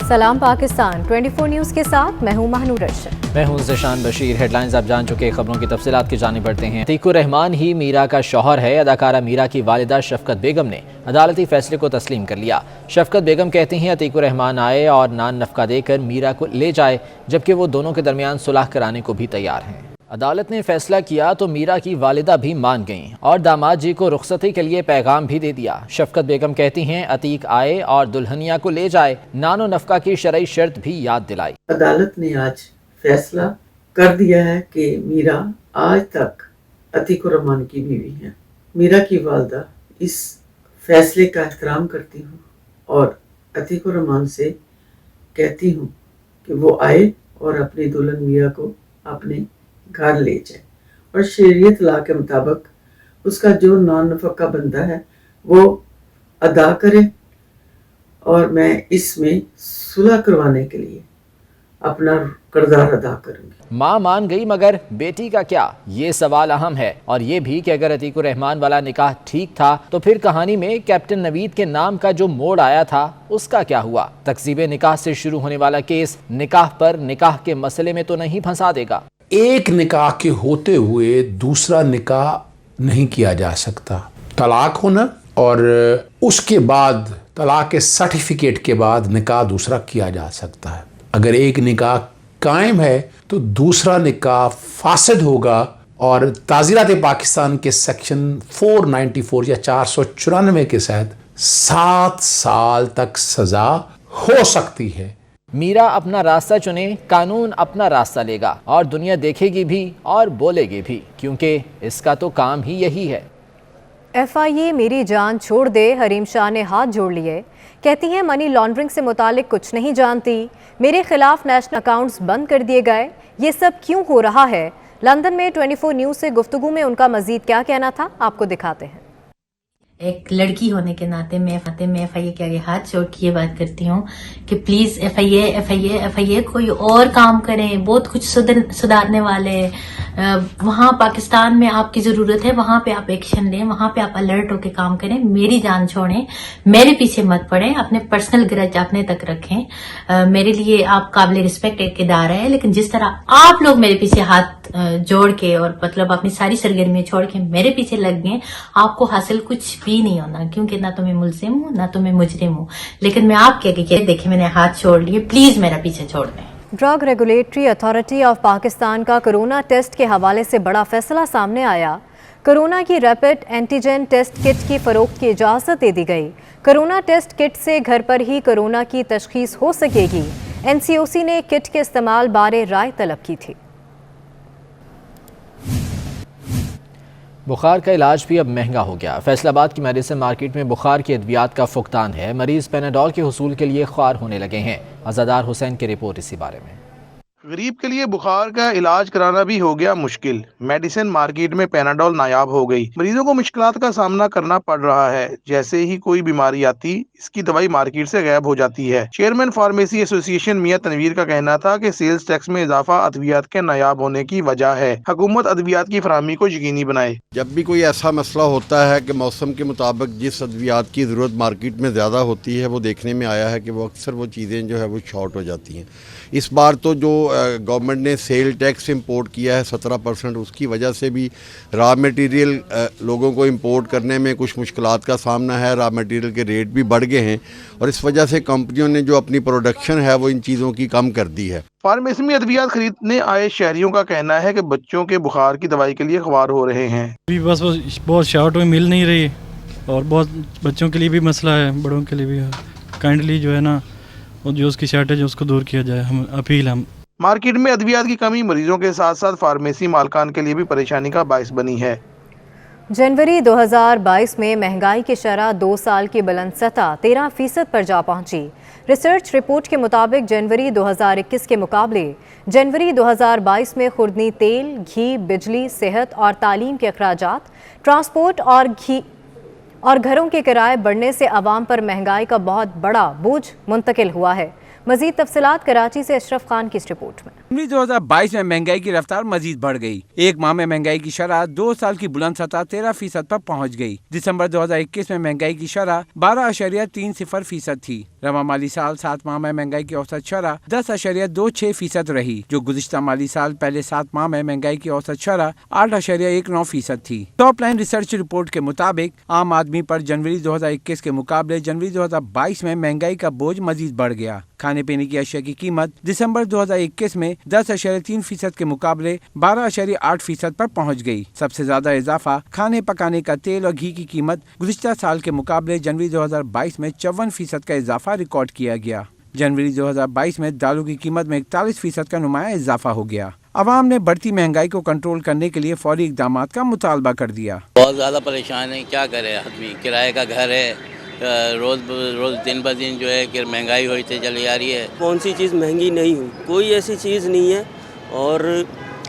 सलाम पाकिस्तान 24 न्यूज़ के साथ मैं हूं महानूर रशीद। मैं हूं ज़िशान बशीर। हेडलाइंस आप जान चुके, खबरों की तफसीलात की जानिब बढ़ते हैं। अतीकुर रहमान ही मीरा का शौहर है। अदाकारा मीरा की वालिदा शफकत बेगम ने अदालती फैसले को तस्लीम कर लिया। शफकत बेगम कहती हैं अतीकुर रहमान आए और नान नफका देकर मीरा को ले जाए, जबकि वो दोनों के दरमियान सुलह कराने को भी तैयार हैं। अदालत ने फैसला किया तो मीरा की वालिदा भी मान गईं और दामाद जी को रुखसती के लिए पैगाम भी दे दिया। शफकत बेगम कहती हैं अतीक आए और दुल्हनिया को ले जाए, नानो नफका की शरई शर्त भी याद दिलाई। अदालत ने आज फैसला कर दिया है कि मीरा आज तक अतीकुर रहमान की बीवी है। मीरा की वालिदा इस फैसले का एहतराम करती हूँ और अतीकुर रहमान से कहती हूँ कि वो आए और अपनी दुल्हन मीरा को अपने घर ले जाए और शरीयत ला के मुताबिक उसका जो नान नफका बनता है वो अदा करे, और मैं इसमें सुलह करवाने के लिए अपना किरदार अदा करूंगी। माँ मान गई, मगर बेटी का क्या, ये सवाल अहम है। और ये भी कि अगर अतीकुर रहमान वाला निकाह ठीक था तो फिर कहानी में कैप्टन नवीद के नाम का जो मोड़ आया था उसका क्या हुआ। तकसीबे निकाह से शुरू होने वाला केस निकाह पर निकाह के मसले में तो नहीं फंसा देगा। एक निकाह के होते हुए दूसरा निकाह नहीं किया जा सकता। तलाक होना और उसके बाद तलाक के सर्टिफिकेट के बाद निकाह दूसरा किया जा सकता है। अगर एक निकाह कायम है तो दूसरा निकाह फासिद होगा और ताज़ीरात पाकिस्तान के सेक्शन 494 या 494 के तहत 7 साल तक सजा हो सकती है। मीरा अपना रास्ता चुने, कानून अपना रास्ता लेगा और दुनिया देखेगी भी और बोलेगी भी, क्योंकि इसका तो काम ही यही है। FIA मेरी जान छोड़ दे, हरीम शाह ने हाथ जोड़ लिए। कहती हैं मनी लॉन्ड्रिंग से मुतालिक कुछ नहीं जानती, मेरे खिलाफ नेशनल अकाउंट्स बंद कर दिए गए, ये सब क्यों हो रहा है। लंदन में 24 न्यूज़ से गुफ्तगू में उनका मजीद क्या कहना था, आपको दिखाते हैं। एक लड़की होने के नाते मैं FIA के आगे हाथ जोड़ के ये बात करती हूँ कि प्लीज FIA कोई और काम करें, बहुत कुछ सुधारने वाले वहाँ पाकिस्तान में आपकी जरूरत है, वहां पे आप एक्शन लें, वहां पे आप अलर्ट होके काम करें। मेरी जान छोड़ें, मेरे पीछे मत पड़े, अपने पर्सनल ग्रज अपने तक रखें। मेरे लिए आप काबिल रिस्पेक्ट एक इदारा है, लेकिन जिस तरह आप लोग मेरे पीछे हाथ जोड़ के और मतलब अपनी सारी सरगर्मियां छोड़ के मेरे पीछे लग गए, आपको हासिल कुछ भी नहीं होना, क्योंकि ना तो मैं मुलजिम हूँ ना तो मैं मुजरिम हूँ। लेकिन मैं आपके आगे देखिए मैंने हाथ छोड़ लिए, प्लीज मेरा पीछे छोड़ दें। Drug regulatory authority of Pakistan का कोरोना टेस्ट के हवाले से बड़ा फैसला सामने आया। कोरोना की रैपिड एंटीजन टेस्ट किट की फरोख्त की इजाज़त दे दी गई। कोरोना टेस्ट किट से घर पर ही कोरोना की तशखीस हो सकेगी। NCOC ने किट के इस्तेमाल बारे राय तलब की थी। बुखार का इलाज भी अब महंगा हो गया। फैसलाबाद की मेडिसिन मार्केट में बुखार की अद्वियात का फुकदान है। मरीज पेनाडोल के हुसूल के लिए ख्वार होने लगे हैं। अज़ादार हुसैन की रिपोर्ट इसी बारे में। गरीब के लिए बुखार का इलाज कराना भी हो गया मुश्किल। मेडिसिन मार्केट में पेनाडोल नायाब हो गई। मरीजों को मुश्किलात का सामना करना पड़ रहा है। जैसे ही कोई बीमारी आती, इसकी दवाई मार्केट से गायब हो जाती है। चेयरमैन फार्मेसी एसोसिएशन मियां तनवीर का कहना था कि सेल्स टैक्स में इजाफा अद्वियात के नायाब होने की वजह है। हुकूमत अद्वियात की फराहमी को यकीनी बनाए। जब भी कोई ऐसा मसला होता है कि मौसम के मुताबिक जिस अद्वियात की ज़रूरत मार्केट में ज़्यादा होती है, वो देखने में आया है कि वो अक्सर वो चीज़ें जो है वो शॉर्ट हो जाती हैं। इस बार तो जो गवर्नमेंट ने सेल टैक्स इंपोर्ट किया है 17%, उसकी वजह से भी रॉ मटेरियल लोगों को इंपोर्ट करने में कुछ मुश्किलात का सामना है। रॉ मटेरियल के रेट भी बढ़ गए हैं और इस वजह से कंपनियों ने जो अपनी प्रोडक्शन है वो इन चीज़ों की कम कर दी है। फार्मेसी में अद्वियात खरीदने आए शहरियों का कहना है कि बच्चों के बुखार की दवाई के लिए ख्वार हो रहे हैं। अभी बस बहुत शॉर्ट में मिल नहीं रही और बहुत बच्चों के लिए भी मसला है, बड़ों के लिए भी है। काइंडली जो है ना, और जो उसकी शॉर्टेज है उसको दूर किया जाए, हम अपील हम। मार्केट में अद्वियात की कमी मरीजों के साथ साथ फार्मेसी मालकान के लिए भी परेशानी का बायस बनी है। जनवरी 2022 में महंगाई की शरह 2 साल की बुलंद सतह 13% पर जा पहुंची। रिसर्च रिपोर्ट के मुताबिक जनवरी 2021 के मुकाबले जनवरी 2022 में खुर्दनी तेल, घी, बिजली, सेहत और तालीम के अखराजात, ट्रांसपोर्ट और घरों के किराए बढ़ने से आवाम पर महंगाई का बहुत बड़ा बोझ मुंतकिल हुआ है। मजीद तफसीलात कराची से अशरफ खान की इस रिपोर्ट में। जनवरी 2022 में महंगाई की रफ्तार मजीद बढ़ गई। एक माह में महंगाई की शरह 2 साल की बुलंद सतह 13% पर पहुंच गई। दिसंबर 2021 में महंगाई की शरह 12.30% थी। रवा माली साल 7 माह में महंगाई की औसत शरह 10.26% रही, जो गुज़िश्ता माली साल पहले 7 माह में महंगाई की औसत शरह 8.19% थी। टॉप लाइन रिसर्च रिपोर्ट के मुताबिक आम आदमी पर जनवरी 2021 के मुकाबले जनवरी 2022 में महंगाई का बोझ मजीद बढ़ गया। खाने पीने की अशिया की कीमत दिसंबर 2021 में 10.3% के मुकाबले 12.8% पर पहुंच गई। सबसे ज्यादा इजाफा खाने पकाने का तेल और घी की कीमत गुज़िश्ता साल के मुकाबले जनवरी 2022 में 54% का इजाफा रिकॉर्ड किया गया। जनवरी 2022 में दालों की कीमत में 41% का नुमाया इजाफा हो गया। अवाम ने बढ़ती महंगाई को कंट्रोल करने के लिए फौरी इकदाम का मुतालबा कर दिया। बहुत ज़्यादा परेशान है, क्या करे आदमी, किराए का घर है, रोज़ दिन ब दिन जो है कि महंगाई होती चली आ रही है। कौन सी चीज़ महंगी नहीं हुई, कोई ऐसी चीज़ नहीं है, और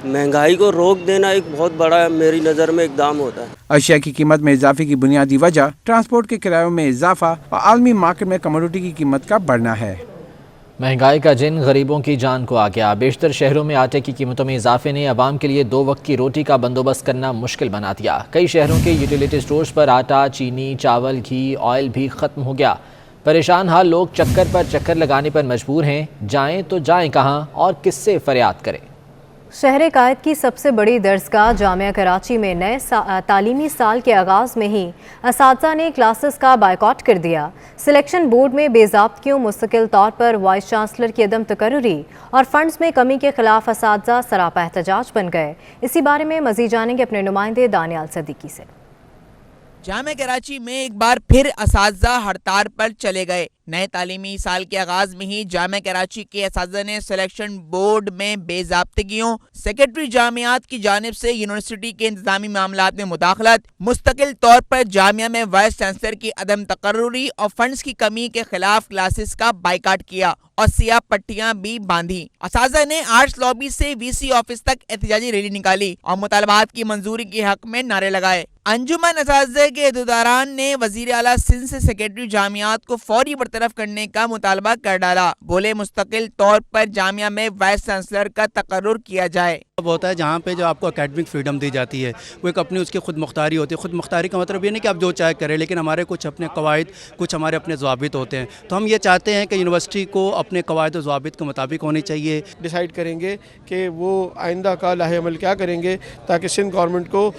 महंगाई को रोक देना एक बहुत बड़ा मेरी नज़र में इकदाम होता है। अशिया की कीमत में इजाफे की बुनियादी वजह ट्रांसपोर्ट के किरायों में इजाफा और आलमी मार्केट में कमोडिटी की कीमत का बढ़ना है। महंगाई का जिन गरीबों की जान को आ गया। बेशतर शहरों में आटे की कीमतों में इजाफे ने आवाम के लिए 2 वक्त की रोटी का बंदोबस्त करना मुश्किल बना दिया। कई शहरों के यूटिलिटी स्टोर्स पर आटा, चीनी, चावल, घी, ऑयल भी ख़त्म हो गया। परेशान हाल लोग चक्कर पर चक्कर लगाने पर मजबूर हैं। जाएं तो जाएं कहां और किससे फरियाद करें। शहर कायद की सबसे बड़ी दरसगाह जामिया कराची में नए तालीमी साल के आगाज़ में ही असातिज़ा ने क्लासेस का बायकॉट कर दिया। सिलेक्शन बोर्ड में बेज़ाब्तियों, मुस्तकिल तौर पर वाइस चांसलर की अदम तकर्रुरी और फंड्स में कमी के खिलाफ असातिज़ा सरापा एहतजाज बन गए। इसी बारे में मज़ीद जानेंगे अपने नुमाइंदे दानियाल सदीकी से। जामिया कराची में एक बार फिर असातिज़ा हड़ताल पर चले गए। नए तालीमी साल के आगाज में ही जामिया कराची के असातिज़ा ने सिलेक्शन बोर्ड में बेज़ाब्तगियों, सेक्रेटरी जामियात की जानिब से यूनिवर्सिटी के इंतजामी मामलात में मुदाखलत, मुस्तकिल तौर पर जामिया में वाइस चांसलर की अदम तकर्रुरी और फंड्स की कमी के खिलाफ क्लासेस का बाइकाट किया और सियाह पट्टियां भी बांधी। असातिज़ा ने आर्ट्स लॉबी से वीसी ऑफिस तक एहतजाजी रैली निकाली और मुतालबात की मंजूरी के हक में नारे लगाए। अंजुमन असातिज़ा के अहदेदारान ने वज़ीर आला सिंध से सेक्रेटरी जामियात को फौरी बरतरफ करने का मुतालबा कर डाला। बोले मुस्तकिल तौर पर जामिया में वाइस चांसलर का तकर्रुर किया जाए। होता है जहाँ पे जो आपको एकेडमिक फ्रीडम दी जाती है वो एक अपनी उसकी खुद मुख्तारी होती है। खुद मुख्तारी का मतलब ये नहीं कि आप जो चाहे करें, लेकिन हमारे कुछ अपने कवायद, कुछ हमारे अपने ज़वाबित होते हैं। तो हम ये चाहते हैं कि यूनिवर्सिटी को अपने कवायद और ज़वाबित के मुताबिक होनी चाहिए। डिसाइड करेंगे कि वो आइंदा का लाहे अमल क्या करेंगे ताकि सिंध गवर्नमेंट को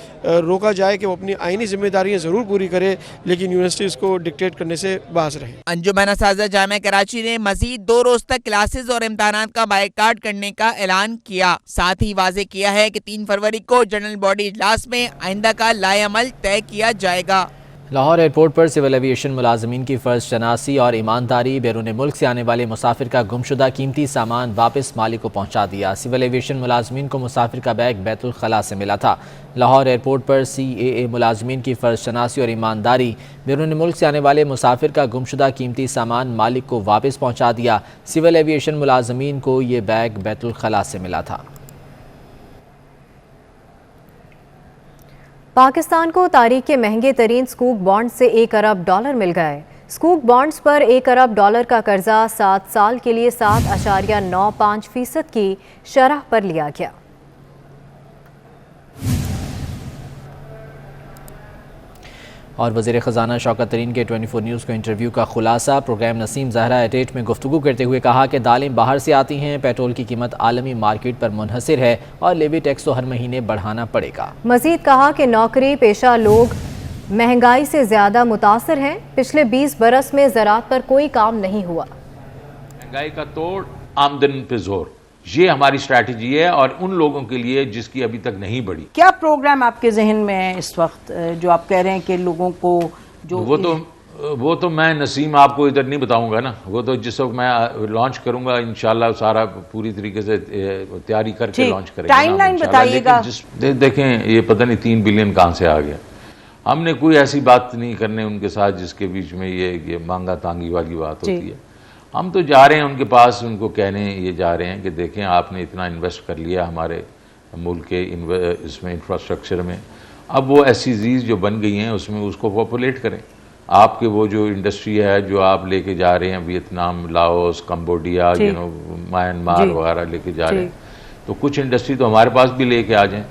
रोका जाए कि वो अपनी आइनी जिम्मेदारियाँ ज़रूर पूरी करे, लेकिन यूनिवर्सिटीज़ को डिक्टेट करने से बाज रहे। अंजुमन असातिज़ा जामिया कराची ने मजीद 2 रोज तक क्लासेस और इम्तहानात का बाइकाट करने का ऐलान किया। साथ ही वाज़ेह किया है कि 3 फरवरी को जनरल बॉडी इजलास में आइंदा का लाए अमल तय किया जाएगा। लाहौर एयरपोर्ट पर सिविल एविएशन मुलाजमीन की फ़र्ज शनासी और ईमानदारी बैरून मुल्क से आने वाले मुसाफिर का गुमशुदा कीमती सामान वापस मालिक को पहुंचा दिया। सिविल एविएशन मुलाजमीन को मुसाफिर का बैग बैतुल खला से मिला था। लाहौर एयरपोर्ट पर CAA मुलाजमीन की फ़र्ज शनासी और ईमानदारी बैरून मुल्क से आने वाले मुसाफिर का गुमशुदा कीमती सामान मालिक को वापस पहुँचा दिया। सिविल एविएशन मुलाजमीन को ये बैग बैतुल खला से मिला था। पाकिस्तान को तारीख के महंगे तरीन स्कूक बॉन्ड से $1 अरब मिल गए। स्कूक बॉन्ड्स पर $1 अरब का कर्जा 7 साल के लिए 7.95% की शरह पर लिया गया। और वज़ीर ख़जाना शौकत तरीन के 24 न्यूज़ को इंटरव्यू का खुलासा। प्रोग्राम नसीम ज़हरा एट में गुफ्तगू करते हुए कहा कि दालें बाहर से आती हैं, पेट्रोल की कीमत आलमी मार्केट पर मुनहसिर है और लेवी टैक्स तो हर महीने बढ़ाना पड़ेगा। मज़ीद कहा कि नौकरी पेशा लोग महंगाई से ज़्यादा मुतासर हैं। पिछले 20 बरस में ज़राअत पर कोई काम नहीं हुआ। महंगाई का तोड़, आमदन पे जोर, ये हमारी स्ट्रैटेजी है और उन लोगों के लिए जिसकी अभी तक नहीं बढ़ी। क्या प्रोग्राम आपके जहन में है इस वक्त जो आप कह रहे हैं कि लोगों को जो वो तो मैं नसीम आपको इधर नहीं बताऊंगा ना, वो तो जिस वक्त मैं लॉन्च करूंगा इंशाल्लाह सारा पूरी तरीके से तैयारी करके लॉन्च करेंगे। टाइमलाइन बताइएगा। देखें ये पता नहीं 3 बिलियन कहाँ से आ गया। हमने कोई ऐसी बात नहीं करने उनके साथ जिसके बीच में ये मांगा तांगी वाली बात होती है। हम तो जा रहे हैं उनके पास, उनको कहने ये जा रहे हैं कि देखें आपने इतना इन्वेस्ट कर लिया हमारे मुल्क के इसमें इंफ्रास्ट्रक्चर में, अब वो SEZs जो बन गई हैं उसमें उसको पॉपुलेट करें। आपके वो जो इंडस्ट्री है जो आप लेके जा रहे हैं वियतनाम, लाओस, कंबोडिया, म्यांमार वगैरह लेके जा रहे हैं, तो कुछ इंडस्ट्री तो हमारे पास भी लेके आ जाएं।